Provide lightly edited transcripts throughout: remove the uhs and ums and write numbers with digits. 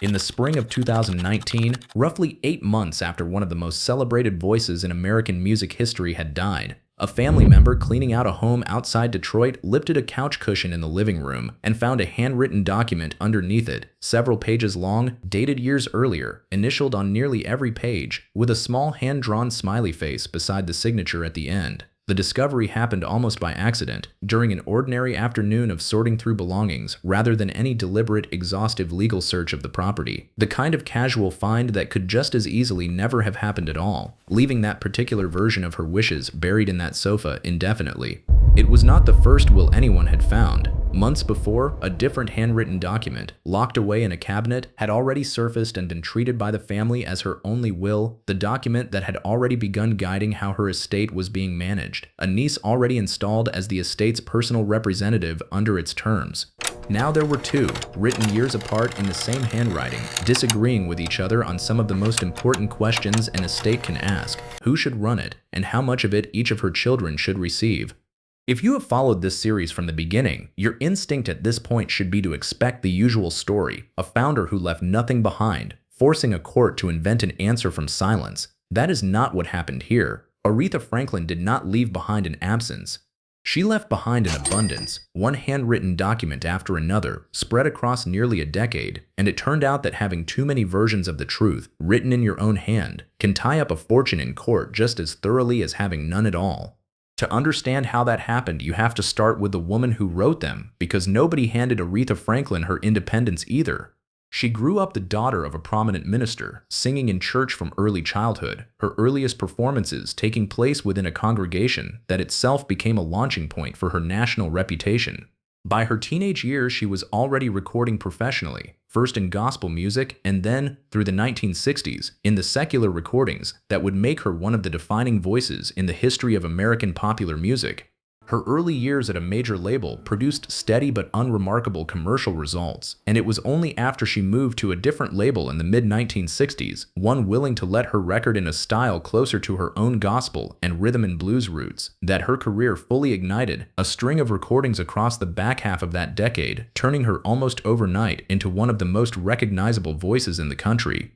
In the spring of 2019, roughly 8 months after one of the most celebrated voices in American music history had died, a family member cleaning out a home outside Detroit lifted a couch cushion in the living room and found a handwritten document underneath it, several pages long, dated years earlier, initialed on nearly every page, with a small hand-drawn smiley face beside the signature at the end. The discovery happened almost by accident, during an ordinary afternoon of sorting through belongings rather than any deliberate, exhaustive legal search of the property. The kind of casual find that could just as easily never have happened at all, leaving that particular version of her wishes buried in that sofa indefinitely. It was not the first will anyone had found. Months before, a different handwritten document, locked away in a cabinet, had already surfaced and been treated by the family as her only will, the document that had already begun guiding how her estate was being managed, a niece already installed as the estate's personal representative under its terms. Now there were two, written years apart in the same handwriting, disagreeing with each other on some of the most important questions an estate can ask: who should run it, and how much of it each of her children should receive. If you have followed this series from the beginning, your instinct at this point should be to expect the usual story, a founder who left nothing behind, forcing a court to invent an answer from silence. That is not what happened here. Aretha Franklin did not leave behind an absence. She left behind an abundance, one handwritten document after another, spread across nearly a decade, and it turned out that having too many versions of the truth, written in your own hand, can tie up a fortune in court just as thoroughly as having none at all. To understand how that happened, you have to start with the woman who wrote them, because nobody handed Aretha Franklin her independence either. She grew up the daughter of a prominent minister, singing in church from early childhood, her earliest performances taking place within a congregation that itself became a launching point for her national reputation. By her teenage years, she was already recording professionally, first in gospel music and then, through the 1960s, in the secular recordings that would make her one of the defining voices in the history of American popular music. Her early years at a major label produced steady but unremarkable commercial results, and it was only after she moved to a different label in the mid-1960s, one willing to let her record in a style closer to her own gospel and rhythm and blues roots, that her career fully ignited, a string of recordings across the back half of that decade, turning her almost overnight into one of the most recognizable voices in the country.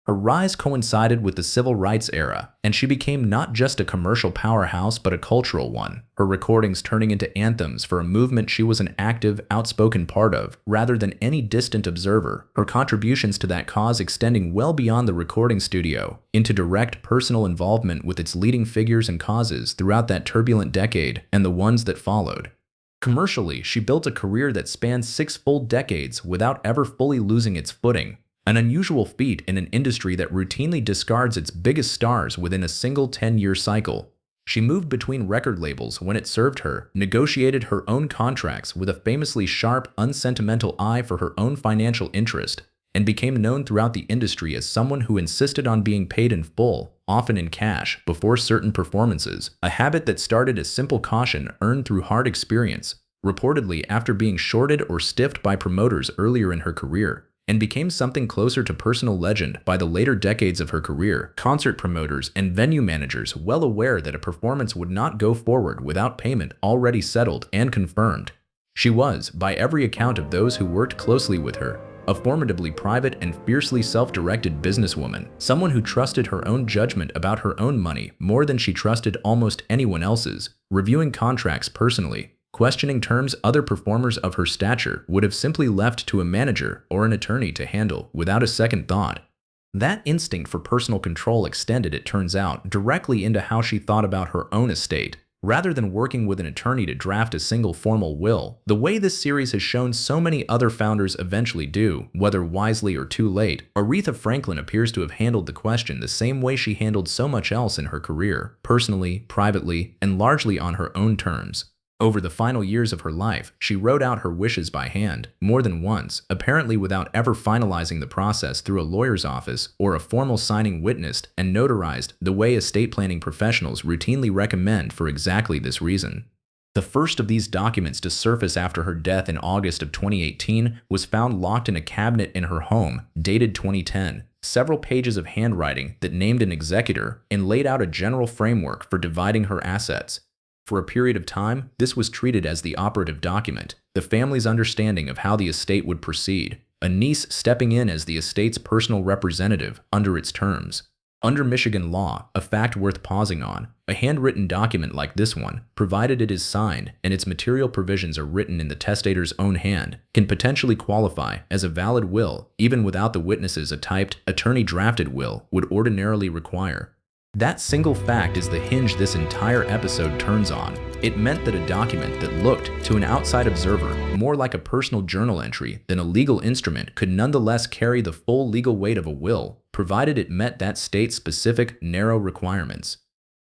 Her rise coincided with the civil rights era, and she became not just a commercial powerhouse but a cultural one, her recordings turning into anthems for a movement she was an active, outspoken part of, rather than any distant observer, her contributions to that cause extending well beyond the recording studio, into direct personal involvement with its leading figures and causes throughout that turbulent decade and the ones that followed. Commercially, she built a career that spanned 6 full decades without ever fully losing its footing. An unusual feat in an industry that routinely discards its biggest stars within a single 10-year cycle. She moved between record labels when it served her, negotiated her own contracts with a famously sharp, unsentimental eye for her own financial interest, and became known throughout the industry as someone who insisted on being paid in full, often in cash, before certain performances, a habit that started as simple caution earned through hard experience, reportedly after being shorted or stiffed by promoters earlier in her career, and became something closer to personal legend by the later decades of her career. Concert promoters and venue managers, well aware that a performance would not go forward without payment already settled and confirmed. She was, by every account of those who worked closely with her, a formidably private and fiercely self-directed businesswoman, someone who trusted her own judgment about her own money more than she trusted almost anyone else's, reviewing contracts personally, questioning terms other performers of her stature would have simply left to a manager or an attorney to handle without a second thought. That instinct for personal control extended, it turns out, directly into how she thought about her own estate. Rather than working with an attorney to draft a single formal will, the way this series has shown so many other founders eventually do, whether wisely or too late, Aretha Franklin appears to have handled the question the same way she handled so much else in her career, personally, privately, and largely on her own terms. Over the final years of her life, she wrote out her wishes by hand, more than once, apparently without ever finalizing the process through a lawyer's office or a formal signing witnessed and notarized the way estate planning professionals routinely recommend for exactly this reason. The first of these documents to surface after her death in August of 2018 was found locked in a cabinet in her home, dated 2010. Several pages of handwriting that named an executor and laid out a general framework for dividing her assets. For a period of time, this was treated as the operative document, the family's understanding of how the estate would proceed. a niece stepping in as the estate's personal representative under its terms. Under Michigan law, a fact worth pausing on, a handwritten document like this one, provided it is signed and its material provisions are written in the testator's own hand, can potentially qualify as a valid will even without the witnesses a typed, attorney-drafted will would ordinarily require. That single fact is the hinge this entire episode turns on. It meant that a document that looked, to an outside observer, more like a personal journal entry than a legal instrument could nonetheless carry the full legal weight of a will, provided it met that state's specific, narrow requirements.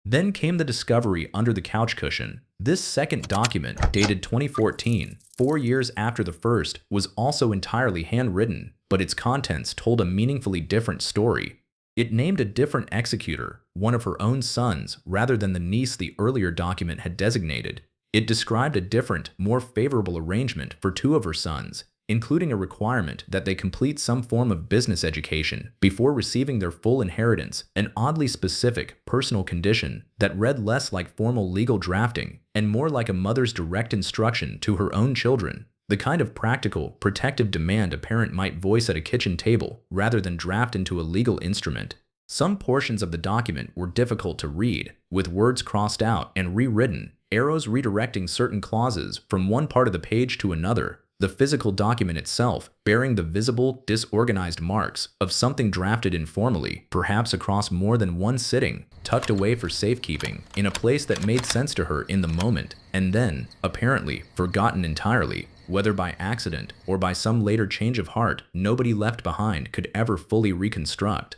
Then came the discovery under the couch cushion. This second document, dated 2014, 4 years after the first, was also entirely handwritten, but its contents told a meaningfully different story. It named a different executor, one of her own sons, rather than the niece the earlier document had designated. It described a different, more favorable arrangement for 2 of her sons, including a requirement that they complete some form of business education before receiving their full inheritance, an oddly specific, personal condition that read less like formal legal drafting and more like a mother's direct instruction to her own children. The kind of practical, protective demand a parent might voice at a kitchen table rather than draft into a legal instrument. Some portions of the document were difficult to read, with words crossed out and rewritten, arrows redirecting certain clauses from one part of the page to another. The physical document itself bearing the visible, disorganized marks of something drafted informally, perhaps across more than one sitting, tucked away for safekeeping, in a place that made sense to her in the moment, and then, apparently, forgotten entirely. Whether by accident or by some later change of heart, nobody left behind could ever fully reconstruct.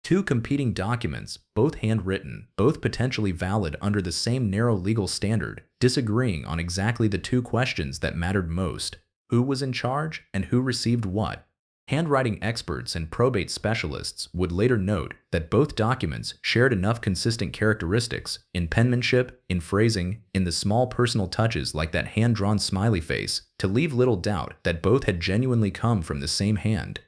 2 competing documents, both handwritten, both potentially valid under the same narrow legal standard, disagreeing on exactly the 2 questions that mattered most: who was in charge and who received what. Handwriting experts and probate specialists would later note that both documents shared enough consistent characteristics in penmanship, in phrasing, in the small personal touches like that hand-drawn smiley face, to leave little doubt that both had genuinely come from the same hand.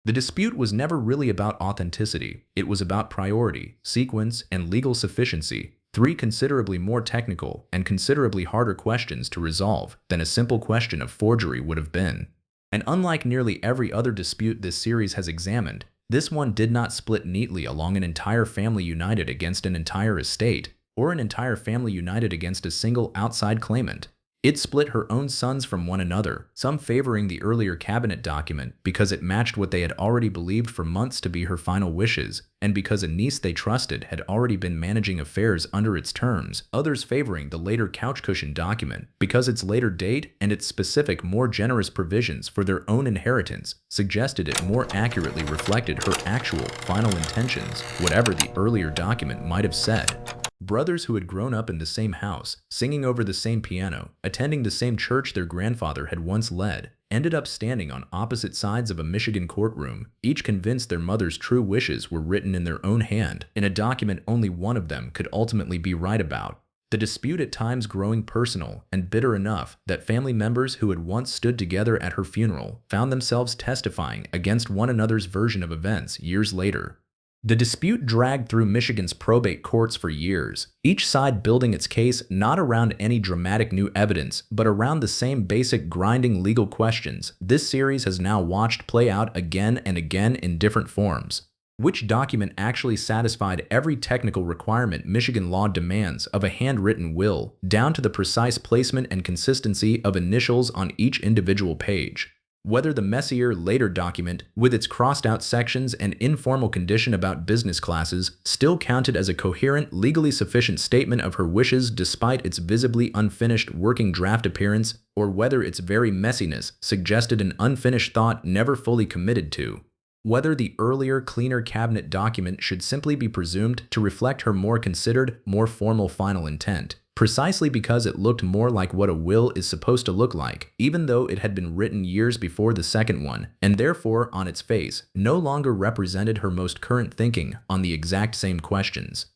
The dispute was never really about authenticity. It was about priority, sequence, and legal sufficiency, 3 considerably more technical and considerably harder questions to resolve than a simple question of forgery would have been. And unlike nearly every other dispute this series has examined, this one did not split neatly along an entire family united against an entire estate, or an entire family united against a single outside claimant. It split her own sons from one another, some favoring the earlier cabinet document because it matched what they had already believed for months to be her final wishes, and because a niece they trusted had already been managing affairs under its terms, others favoring the later couch cushion document because its later date and its specific, more generous provisions for their own inheritance suggested it more accurately reflected her actual, final intentions, whatever the earlier document might have said. Brothers who had grown up in the same house, singing over the same piano, attending the same church their grandfather had once led, ended up standing on opposite sides of a Michigan courtroom, each convinced their mother's true wishes were written in their own hand, in a document only one of them could ultimately be right about. The dispute at times growing personal and bitter enough that family members who had once stood together at her funeral found themselves testifying against one another's version of events years later. The dispute dragged through Michigan's probate courts for years, each side building its case not around any dramatic new evidence, but around the same basic grinding legal questions this series has now watched play out again and again in different forms. Which document actually satisfied every technical requirement Michigan law demands of a handwritten will, down to the precise placement and consistency of initials on each individual page? Whether the messier later document, with its crossed-out sections and informal condition about business classes, still counted as a coherent, legally sufficient statement of her wishes despite its visibly unfinished working draft appearance, or whether its very messiness suggested an unfinished thought never fully committed to. Whether the earlier, cleaner cabinet document should simply be presumed to reflect her more considered, more formal final intent, precisely because it looked more like what a will is supposed to look like, even though it had been written years before the second one, and therefore, on its face, no longer represented her most current thinking on the exact same questions.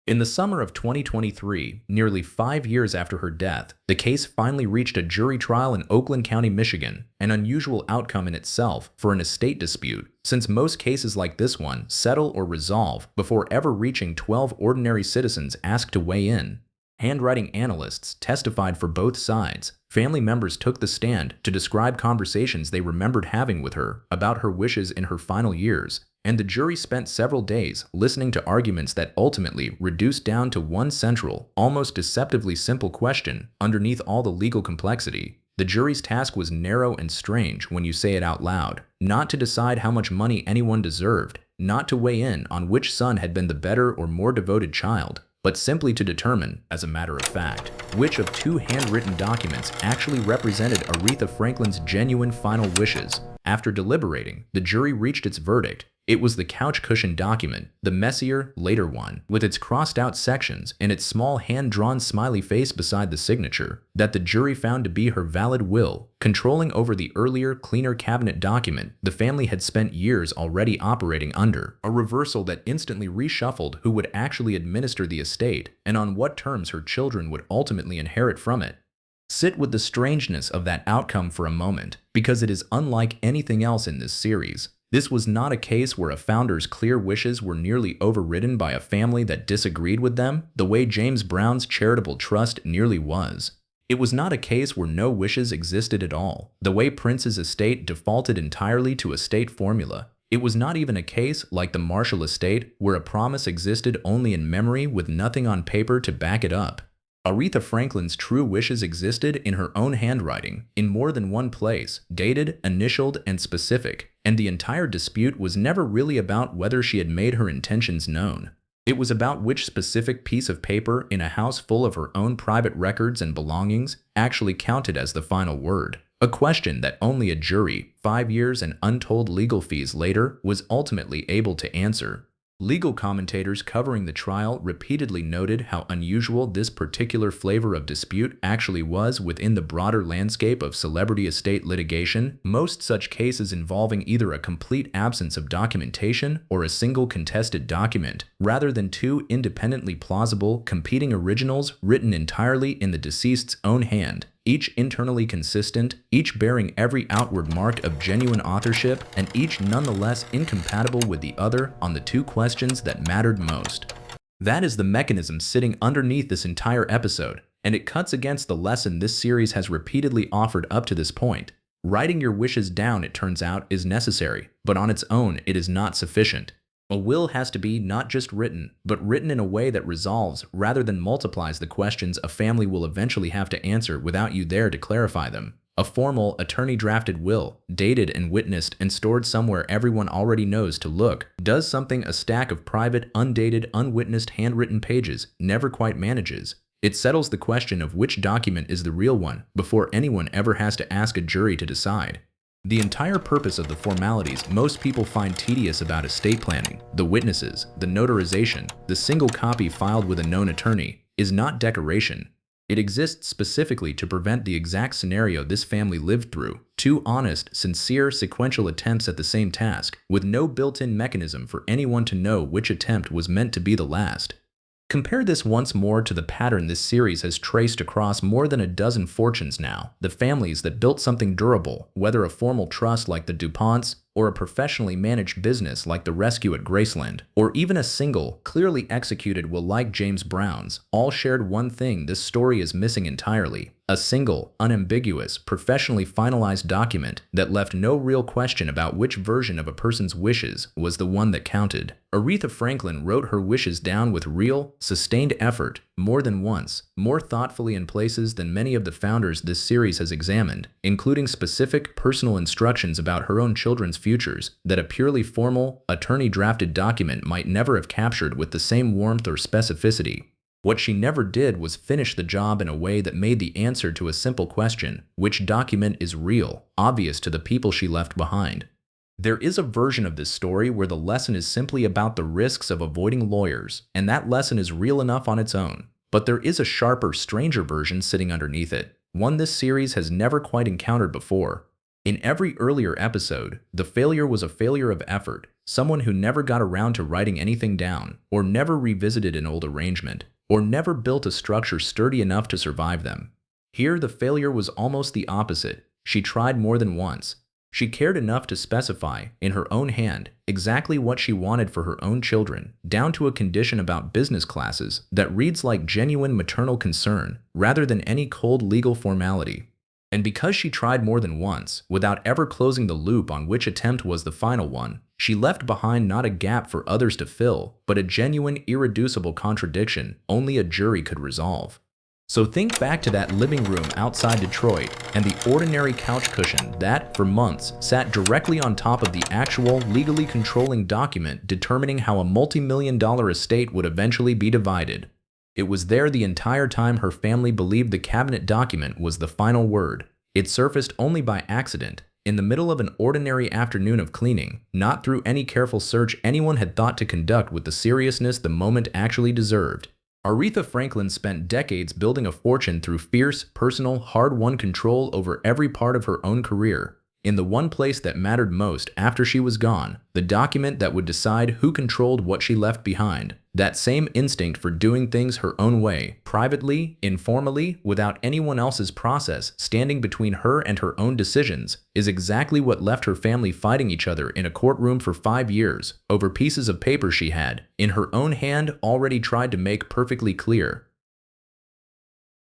In the summer of 2023, nearly 5 years after her death, the case finally reached a jury trial in Oakland County, Michigan, an unusual outcome in itself for an estate dispute, since most cases like this one settle or resolve before ever reaching 12 ordinary citizens asked to weigh in. Handwriting analysts testified for both sides. Family members took the stand to describe conversations they remembered having with her about her wishes in her final years, and the jury spent several days listening to arguments that ultimately reduced down to one central, almost deceptively simple question underneath all the legal complexity. The jury's task was narrow and strange when you say it out loud: not to decide how much money anyone deserved, not to weigh in on which son had been the better or more devoted child, but simply to determine, as a matter of fact, which of two handwritten documents actually represented Aretha Franklin's genuine final wishes. After deliberating, the jury reached its verdict. It was the couch cushion document, the messier, later one, with its crossed-out sections and its small hand-drawn smiley face beside the signature, that the jury found to be her valid will, controlling over the earlier, cleaner cabinet document the family had spent years already operating under. A reversal that instantly reshuffled who would actually administer the estate and on what terms her children would ultimately inherit from it. Sit with the strangeness of that outcome for a moment, because it is unlike anything else in this series. This was not a case where a founder's clear wishes were nearly overridden by a family that disagreed with them, the way James Brown's charitable trust nearly was. It was not a case where no wishes existed at all, the way Prince's estate defaulted entirely to estate formula. It was not even a case like the Marshall estate, where a promise existed only in memory with nothing on paper to back it up. Aretha Franklin's true wishes existed in her own handwriting, in more than one place, dated, initialed, and specific, and the entire dispute was never really about whether she had made her intentions known. It was about which specific piece of paper in a house full of her own private records and belongings actually counted as the final word. A question that only a jury, 5 years and untold legal fees later, was ultimately able to answer. Legal commentators covering the trial repeatedly noted how unusual this particular flavor of dispute actually was within the broader landscape of celebrity estate litigation, most such cases involving either a complete absence of documentation or a single contested document, rather than two independently plausible, competing originals written entirely in the deceased's own hand, each internally consistent, each bearing every outward mark of genuine authorship, and each nonetheless incompatible with the other on the two questions that mattered most. That is the mechanism sitting underneath this entire episode, and it cuts against the lesson this series has repeatedly offered up to this point. Writing your wishes down, it turns out, is necessary, but on its own it is not sufficient. A will has to be not just written, but written in a way that resolves rather than multiplies the questions a family will eventually have to answer without you there to clarify them. A formal, attorney-drafted will, dated and witnessed and stored somewhere everyone already knows to look, does something a stack of private, undated, unwitnessed handwritten pages never quite manages. It settles the question of which document is the real one before anyone ever has to ask a jury to decide. The entire purpose of the formalities most people find tedious about estate planning, the witnesses, the notarization, the single copy filed with a known attorney, is not decoration. It exists specifically to prevent the exact scenario this family lived through: two honest, sincere, sequential attempts at the same task, with no built-in mechanism for anyone to know which attempt was meant to be the last. Compare this once more to the pattern this series has traced across more than a dozen fortunes now: the families that built something durable, whether a formal trust like the DuPonts, or a professionally managed business like the Rescue at Graceland, or even a single, clearly executed will like James Brown's, all shared one thing this story is missing entirely: a single, unambiguous, professionally finalized document that left no real question about which version of a person's wishes was the one that counted. Aretha Franklin wrote her wishes down with real, sustained effort, more than once, more thoughtfully in places than many of the founders this series has examined, including specific, personal instructions about her own children's futures that a purely formal, attorney-drafted document might never have captured with the same warmth or specificity. What she never did was finish the job in a way that made the answer to a simple question, which document is real, obvious to the people she left behind. There is a version of this story where the lesson is simply about the risks of avoiding lawyers, and that lesson is real enough on its own. But there is a sharper, stranger version sitting underneath it, one this series has never quite encountered before. In every earlier episode, the failure was a failure of effort, someone who never got around to writing anything down, or never revisited an old arrangement, or never built a structure sturdy enough to survive them. Here, the failure was almost the opposite. She tried more than once. She cared enough to specify, in her own hand, exactly what she wanted for her own children, down to a condition about business classes that reads like genuine maternal concern rather than any cold legal formality. And because she tried more than once, without ever closing the loop on which attempt was the final one, she left behind not a gap for others to fill, but a genuine, irreducible contradiction only a jury could resolve. So think back to that living room outside Detroit and the ordinary couch cushion that, for months, sat directly on top of the actual, legally controlling document determining how a multi-million-dollar estate would eventually be divided. It was there the entire time her family believed the cabinet document was the final word. It surfaced only by accident, in the middle of an ordinary afternoon of cleaning, not through any careful search anyone had thought to conduct with the seriousness the moment actually deserved. Aretha Franklin spent decades building a fortune through fierce, personal, hard-won control over every part of her own career. In the one place that mattered most after she was gone, the document that would decide who controlled what she left behind. That same instinct for doing things her own way, privately, informally, without anyone else's process standing between her and her own decisions, is exactly what left her family fighting each other in a courtroom for 5 years over pieces of paper she had, in her own hand, already tried to make perfectly clear.